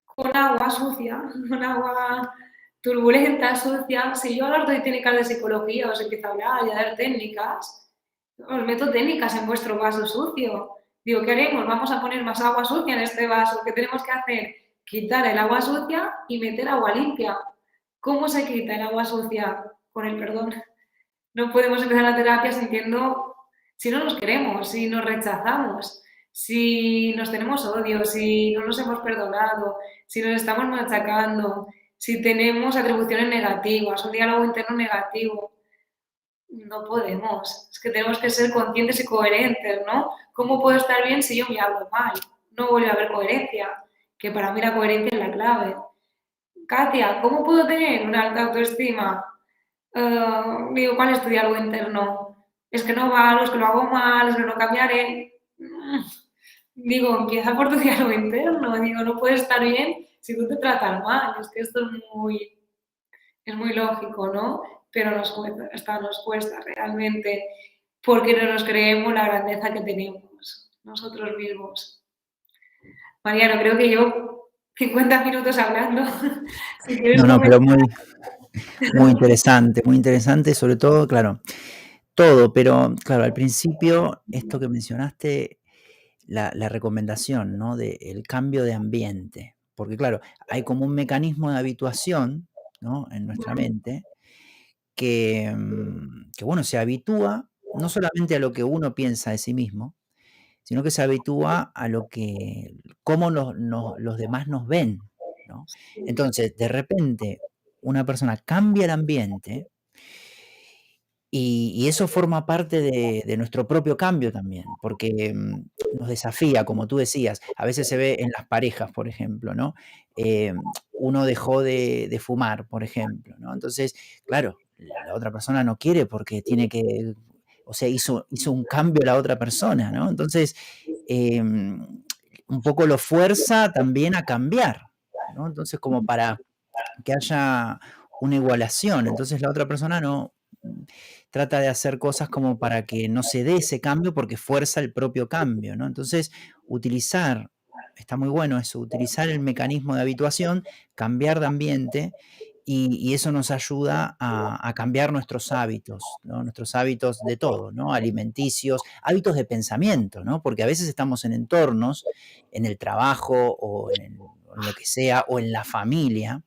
B: con agua sucia, con agua turbulenta, sucia. Si yo ahora os doy técnicas de psicología, os empiezo a hablar y a dar técnicas, os meto técnicas en vuestro vaso sucio. Digo, ¿qué haremos? Vamos a poner más agua sucia en este vaso. ¿Qué tenemos que hacer? Quitar el agua sucia y meter agua limpia. ¿Cómo se quita el agua sucia? Con el perdón. No podemos empezar la terapia sintiendo si no nos queremos, si nos rechazamos, si nos tenemos odio, si no nos hemos perdonado, si nos estamos machacando, si tenemos atribuciones negativas, un diálogo interno negativo. No podemos. Es que tenemos que ser conscientes y coherentes, ¿no? ¿Cómo puedo estar bien si yo me hablo mal? No vuelve a haber coherencia, que para mí la coherencia es la clave. Katia, ¿cómo puedo tener una alta autoestima? Digo, ¿cuál es tu diálogo interno? Es que no va, es que lo hago mal, es que no cambiaré. Digo, empieza por tu diálogo interno. Digo, no puedes estar bien si tú te tratas mal. Es que esto es muy lógico, ¿no? Pero nos cuesta realmente porque no nos creemos la grandeza que tenemos nosotros mismos. Mariano, creo que llevo 50 minutos hablando. Si quieres
A: No, no, pero
B: comentar.
A: muy interesante, sobre todo, claro, todo, pero claro, al principio, esto que mencionaste, la recomendación, ¿no? Del cambio de ambiente, porque claro, hay como un mecanismo de habituación, ¿no? En nuestra mente, que bueno, se habitúa no solamente a lo que uno piensa de sí mismo, sino que se habitúa a lo que, cómo los demás nos ven, ¿no? Entonces, de repente, una persona cambia el ambiente y eso forma parte de nuestro propio cambio también, porque nos desafía, como tú decías, a veces se ve en las parejas, por ejemplo, ¿no? Uno dejó de fumar, por ejemplo, ¿no? Entonces, claro, la otra persona no quiere porque tiene que, o sea, hizo un cambio la otra persona, ¿no? Entonces, un poco lo fuerza también a cambiar, ¿no? Entonces, como para que haya una igualación. Entonces la otra persona no trata de hacer cosas como para que no se dé ese cambio porque fuerza el propio cambio, ¿no? Entonces, utilizar, está muy bueno eso, utilizar el mecanismo de habituación, cambiar de ambiente y eso nos ayuda a cambiar nuestros hábitos, ¿no? Nuestros hábitos de todo, ¿no? Alimenticios, hábitos de pensamiento, ¿no? Porque a veces estamos en entornos, en el trabajo o en lo que sea, o en la familia,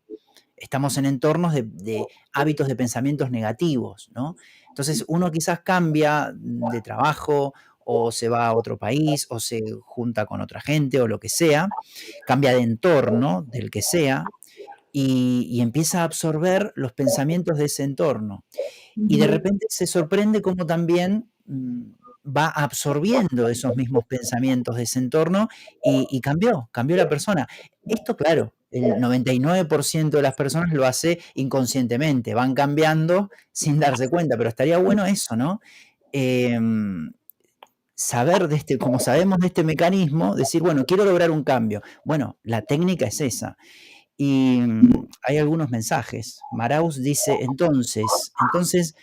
A: estamos en entornos de hábitos de pensamientos negativos, ¿no? Entonces uno quizás cambia de trabajo o se va a otro país o se junta con otra gente o lo que sea, cambia de entorno del que sea y empieza a absorber los pensamientos de ese entorno. Y de repente se sorprende cómo también va absorbiendo esos mismos pensamientos de ese entorno y cambió la persona. Esto, claro, el 99% de las personas lo hace inconscientemente, van cambiando sin darse cuenta, pero estaría bueno eso, ¿no? Eh, saber de este, como sabemos de este mecanismo, decir, bueno, quiero lograr un cambio. Bueno, la técnica es esa. Y hay algunos mensajes. Maraus dice, entonces,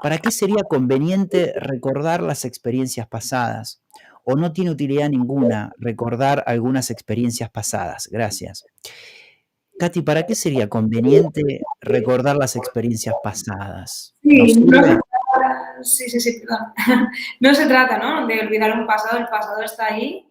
A: ¿para qué sería conveniente recordar las experiencias pasadas? ¿O no tiene utilidad ninguna recordar algunas experiencias pasadas? Gracias. Katy, ¿para qué sería conveniente recordar las experiencias pasadas? ¿Nos
B: Sí, no se
A: sirve?
B: trata, sí, perdón. No se trata, ¿no? De olvidar un pasado, el pasado está ahí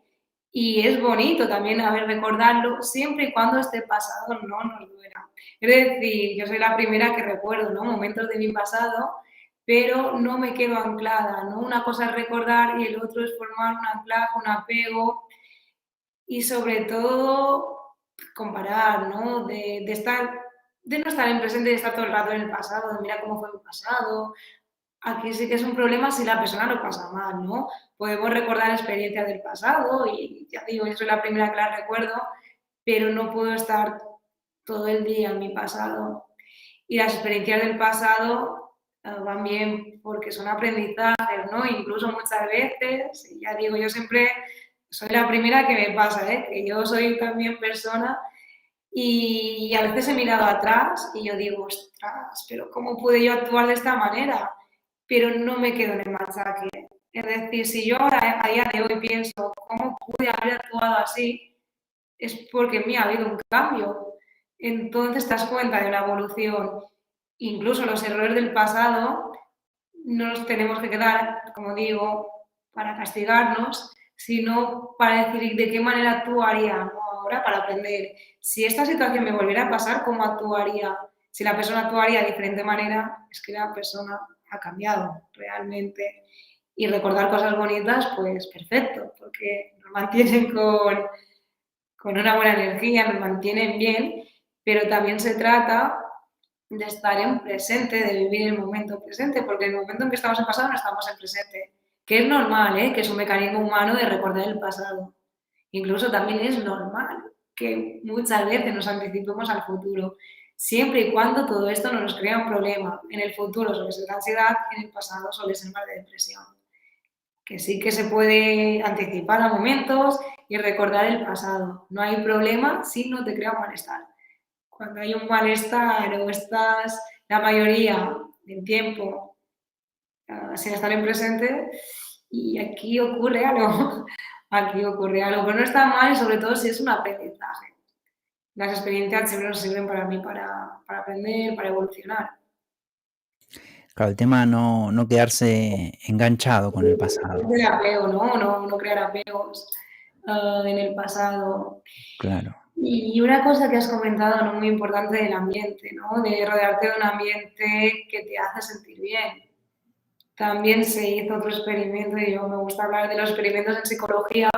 B: y es bonito también, a ver, recordarlo siempre y cuando este pasado no nos duela. Es decir, yo soy la primera que recuerdo, ¿no? Momentos de mi pasado, pero no me quedo anclada, ¿no? Una cosa es recordar y el otro es formar un anclaje, un apego y sobre todo comparar, ¿no? De no estar en presente y de estar todo el rato en el pasado, de mira cómo fue mi pasado, aquí sí que es un problema si la persona lo pasa mal, ¿no? Podemos recordar experiencias del pasado y ya digo, yo soy la primera que las recuerdo, pero no puedo estar todo el día en mi pasado. Y las experiencias del pasado van bien porque son aprendizajes, ¿no? Incluso muchas veces, y ya digo, yo siempre soy la primera que me pasa, ¿eh? Que yo soy también persona y a veces he mirado atrás y yo digo, ostras, pero ¿cómo pude yo actuar de esta manera? Pero no me quedo en el machaque. Es decir, si yo ahora, a día de hoy pienso, ¿cómo pude haber actuado así? Es porque en mí ha habido un cambio. Entonces te das cuenta de una evolución. Incluso los errores del pasado no los tenemos que quedar, como digo, para castigarnos, sino para decir de qué manera actuaría, ¿no? Ahora para aprender. Si esta situación me volviera a pasar, ¿cómo actuaría? Si la persona actuaría de diferente manera, es que la persona ha cambiado realmente. Y recordar cosas bonitas, pues perfecto, porque nos mantienen con una buena energía, nos mantienen bien, pero también se trata de estar en presente, de vivir el momento presente, porque en el momento en que estamos en pasado no estamos en presente, que es normal, ¿eh? Que es un mecanismo humano de recordar el pasado. Incluso también es normal que muchas veces nos anticipemos al futuro, siempre y cuando todo esto no nos crea un problema. En el futuro suele ser ansiedad, en el pasado suele ser más de depresión. Que sí que se puede anticipar a momentos y recordar el pasado. No hay problema si no te crea un malestar. Cuando hay un malestar o estás la mayoría del tiempo sin estar en presente, y aquí ocurre algo, aquí ocurre algo, pero no está mal, sobre todo si es un aprendizaje. Las experiencias siempre nos sirven para mí para aprender, para evolucionar.
A: Claro, el tema no quedarse enganchado con el
B: Es
A: pasado.
B: del apego, ¿no? No crear apegos en el pasado.
A: Claro.
B: Y una cosa que has comentado, ¿no? Muy importante del ambiente, ¿no? De rodearte de un ambiente que te hace sentir bien. También se hizo otro experimento, y yo me gusta hablar de los experimentos en psicología,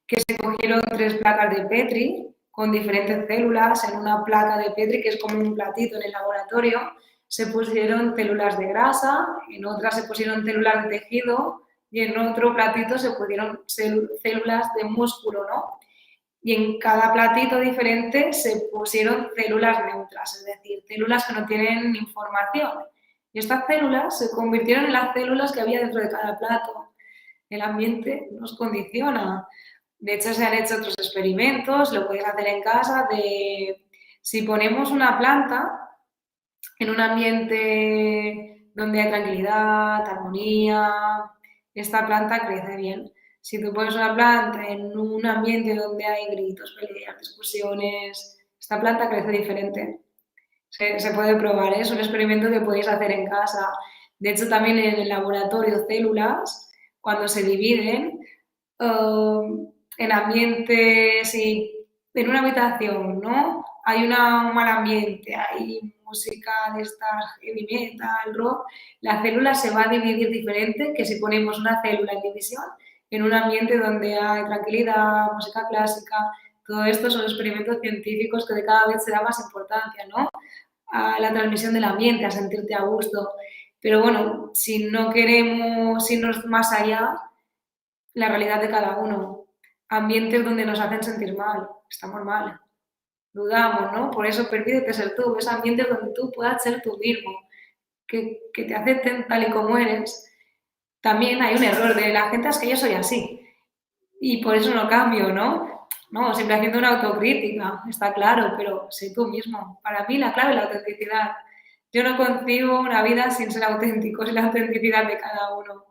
B: que se cogieron 3 placas de Petri con diferentes células. En una placa de Petri, que es como un platito en el laboratorio, se pusieron células de grasa, en otra se pusieron células de tejido y en otro platito se pusieron células de músculo, ¿no? Y en cada platito diferente se pusieron células neutras, es decir, células que no tienen información. Y estas células se convirtieron en las células que había dentro de cada plato. El ambiente nos condiciona. De hecho, se han hecho otros experimentos, lo podéis hacer en casa, de si ponemos una planta en un ambiente donde hay tranquilidad, armonía, esta planta crece bien. Si tú pones una planta en un ambiente donde hay gritos, peleas, discusiones, esta planta crece diferente. Se puede probar, ¿eh? Es un experimento que podéis hacer en casa. De hecho, también en el laboratorio células, cuando se dividen, en ambientes, y en una habitación, ¿no? Hay un mal ambiente, hay música de estas heavy metal, rock, la célula se va a dividir diferente que si ponemos una célula en división en un ambiente donde hay tranquilidad, música clásica. Todo esto son experimentos científicos que de cada vez se da más importancia, ¿no? A la transmisión del ambiente, a sentirte a gusto. Pero bueno, si no queremos irnos más allá, la realidad de cada uno. Ambientes donde nos hacen sentir mal, estamos mal, dudamos, ¿no? Por eso permítete ser tú, es ambientes donde tú puedas ser tú mismo, que te acepten tal y como eres. También hay un error de la gente, es que yo soy así y por eso no cambio, ¿no? No, siempre haciendo una autocrítica, está claro, pero sé tú mismo. Para mí la clave es la autenticidad. Yo no concibo una vida sin ser auténtico, es la autenticidad de cada uno.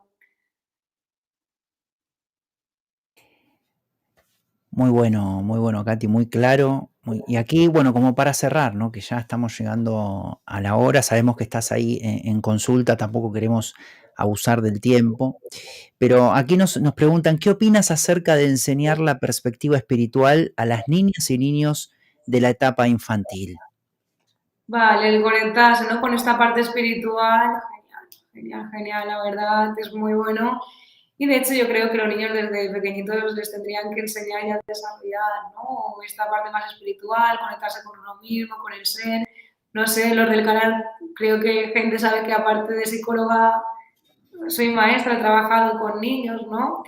A: Muy bueno, Katy, muy claro. Y aquí, bueno, como para cerrar, ¿no? Que ya estamos llegando a la hora, sabemos que estás ahí en consulta, tampoco queremos abusar del tiempo, pero aquí nos preguntan, ¿qué opinas acerca de enseñar la perspectiva espiritual a las niñas y niños de la etapa infantil?
B: Vale, el conectarse, ¿no? Con esta parte espiritual, genial, genial, genial, la verdad es muy bueno. Y de hecho yo creo que los niños desde pequeñitos les tendrían que enseñar y a desarrollar, ¿no? Esta parte más espiritual, conectarse con uno mismo, con el ser. No sé, los del canal, creo que gente sabe que aparte de psicóloga soy maestra, he trabajado con niños, ¿no?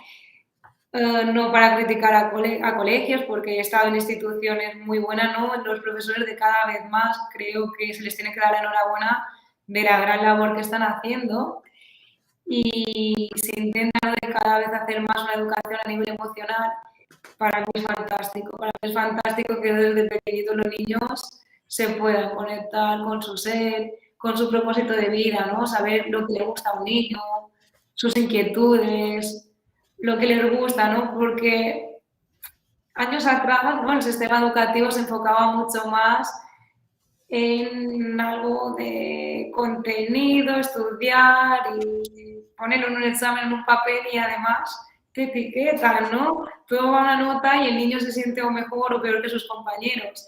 B: No para criticar a colegios, porque he estado en instituciones muy buenas, ¿no? Los profesores de cada vez más creo que se les tiene que dar la enhorabuena de la gran labor que están haciendo y se intenta de cada vez hacer más una educación a nivel emocional. Para mí es fantástico. Para mí es fantástico que desde pequeñitos los niños se puedan conectar con su ser, con su propósito de vida, ¿no? Saber lo que le gusta a un niño, sus inquietudes, lo que les gusta, ¿no? Porque años atrás, ¿no? El sistema educativo se enfocaba mucho más en algo de contenido, estudiar y ponerlo en un examen, en un papel y además te etiquetan, ¿no? Todo va a una nota y el niño se siente o mejor o peor que sus compañeros.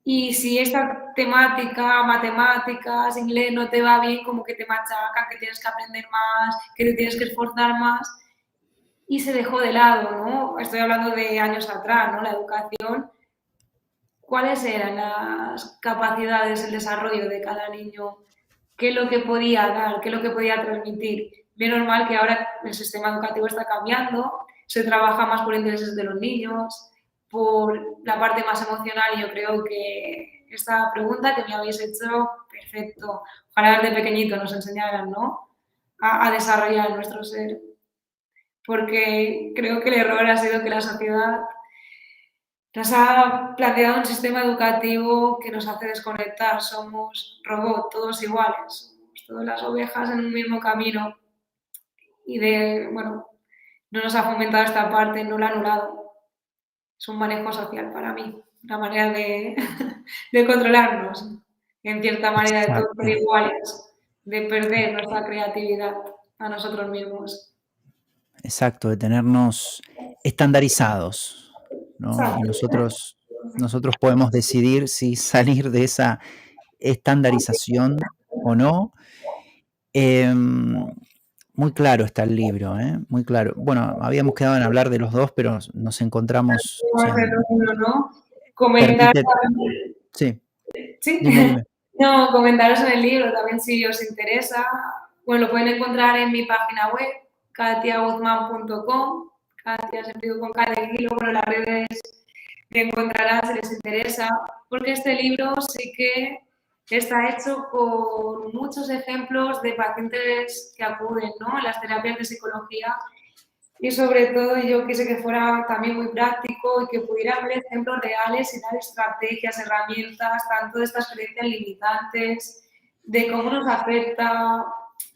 B: Y si esta temática, matemáticas, inglés no te va bien, como que te machacan, que tienes que aprender más, que te tienes que esforzar más y se dejó de lado, ¿no? Estoy hablando de años atrás, ¿no? La educación. ¿Cuáles eran las capacidades, el desarrollo de cada niño? ¿Qué es lo que podía dar? ¿Qué es lo que podía transmitir? Bien normal que ahora el sistema educativo está cambiando, se trabaja más por intereses de los niños, por la parte más emocional y yo creo que esta pregunta que me habéis hecho, perfecto. Ojalá desde pequeñito nos enseñaran, ¿no? A desarrollar nuestro ser. Porque creo que el error ha sido que la sociedad nos ha planteado un sistema educativo que nos hace desconectar. Somos robots, todos iguales. Somos todas las ovejas en un mismo camino. Y bueno, no nos ha fomentado esta parte, no la ha anulado. Es un manejo social para mí, una manera de, de controlarnos. En cierta manera, de todos ser
A: Exacto,
B: iguales, de perder nuestra creatividad a nosotros mismos.
A: exacto, de tenernos estandarizados, ¿no? Y nosotros podemos decidir si salir de esa estandarización o no. Em, Muy claro está el libro, ¿eh? Muy claro. Bueno, habíamos quedado en hablar de los dos, pero nos encontramos, o sea,
B: ¿No? Comentar
A: permite, sí,
B: Sí,
A: dime, dime.
B: no, comentaros en el libro también si os interesa. Bueno, lo pueden encontrar en mi página web, katiaguzman.com. Katia se escribe con K de kilo, bueno, las redes que encontrarán si les interesa, porque este libro sí que está hecho con muchos ejemplos de pacientes que acuden, ¿no? A las terapias de psicología y sobre todo yo quise que fuera también muy práctico y que pudiera ver ejemplos reales y dar estrategias, herramientas, tanto de estas creencias limitantes, de cómo nos afecta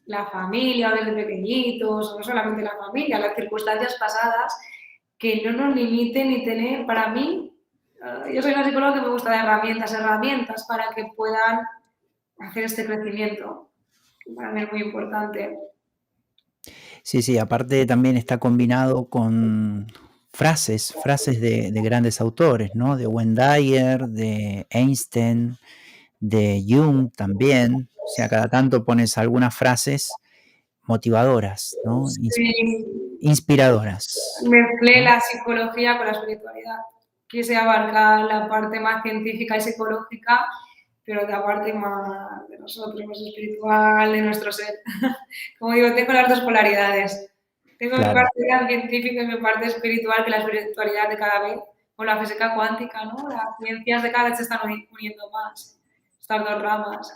B: la familia desde pequeñitos, no solamente la familia, las circunstancias pasadas, que no nos limiten y tener, para mí, yo soy una psicóloga que me gusta de herramientas para que puedan hacer este crecimiento. Para mí es muy importante.
A: Sí, sí, aparte también está combinado con frases de grandes autores, ¿no? De Wendayer, de Einstein, de Jung también. O sea, cada tanto pones algunas frases motivadoras, ¿no?
B: Sí,
A: Inspiradoras,
B: mezclé
A: ¿no?
B: la psicología con la espiritualidad. Quise abarcar la parte más científica y psicológica, pero la parte más de nosotros, más espiritual, de nuestro ser. Como digo, tengo las dos polaridades. Tengo mi
A: Claro.
B: parte tan científica y mi parte espiritual, que la espiritualidad de cada vez, o la física cuántica, ¿no? Las ciencias de cada vez se están uniendo más, estas dos ramas.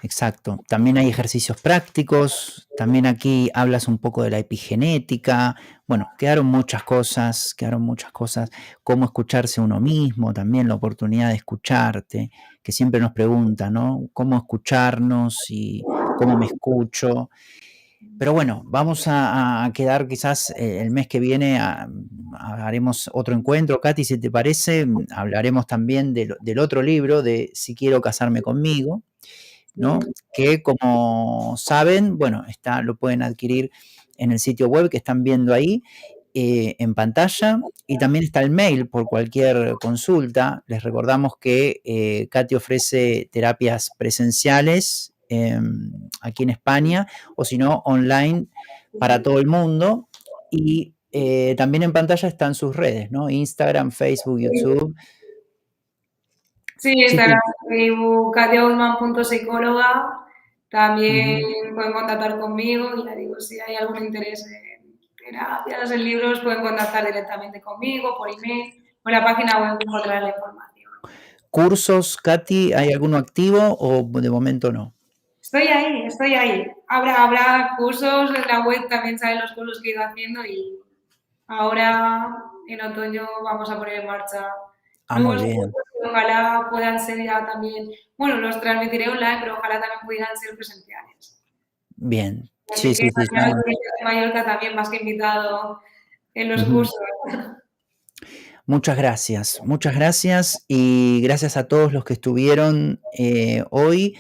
A: Exacto. También hay ejercicios prácticos, también aquí hablas un poco de la epigenética. Bueno, quedaron muchas cosas, cómo escucharse uno mismo, también la oportunidad de escucharte, que siempre nos pregunta, ¿no? ¿Cómo escucharnos y cómo me escucho? Pero bueno, vamos a quedar quizás el mes que viene, haremos otro encuentro, Katy, si te parece, hablaremos también del otro libro, de Si quiero casarme conmigo, ¿no? Que como saben, bueno, lo pueden adquirir en el sitio web que están viendo ahí en pantalla y también está el mail por cualquier consulta. Les recordamos que Katy ofrece terapias presenciales aquí en España o si no, online para todo el mundo y también en pantalla están sus redes, ¿no? Instagram, Facebook, YouTube.
B: Sí,
A: Sí,
B: Instagram,
A: sí,
B: Facebook, katiaulman.psicóloga. También
A: Ujú.
B: pueden contactar conmigo, y ya digo, si hay algún interés en terapias, en libros, pueden contactar directamente conmigo, por email, o en la página web encontrarán la información.
A: ¿Cursos, Katy, hay alguno activo o de momento no?
B: Estoy ahí, estoy ahí. Habrá cursos en la web, también saben los cursos que he ido haciendo, y ahora en otoño vamos a poner en marcha
A: Ah, muy
B: nuevos
A: bien.
B: cursos que ojalá puedan ser ya también, bueno, los transmitiré online, pero ojalá también pudieran ser presenciales.
A: Bien. Sí,
B: Así que
A: sí, sí,
B: Mañana
A: ya.
B: de Mallorca también más que invitado en los
A: Ujú.
B: cursos.
A: Muchas gracias y gracias a todos los que estuvieron hoy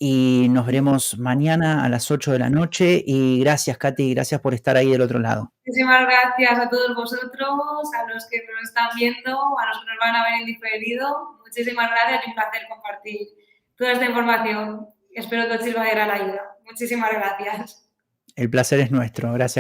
A: y nos veremos mañana a las 8 de la noche y gracias, Katy, gracias por estar ahí del otro lado.
B: Muchísimas gracias a todos vosotros, a los que nos están viendo, a los que nos van a ver en diferido. Muchísimas gracias y un placer compartir toda esta información. Espero que os sirva de gran ayuda. Muchísimas gracias.
A: El placer es nuestro. Gracias.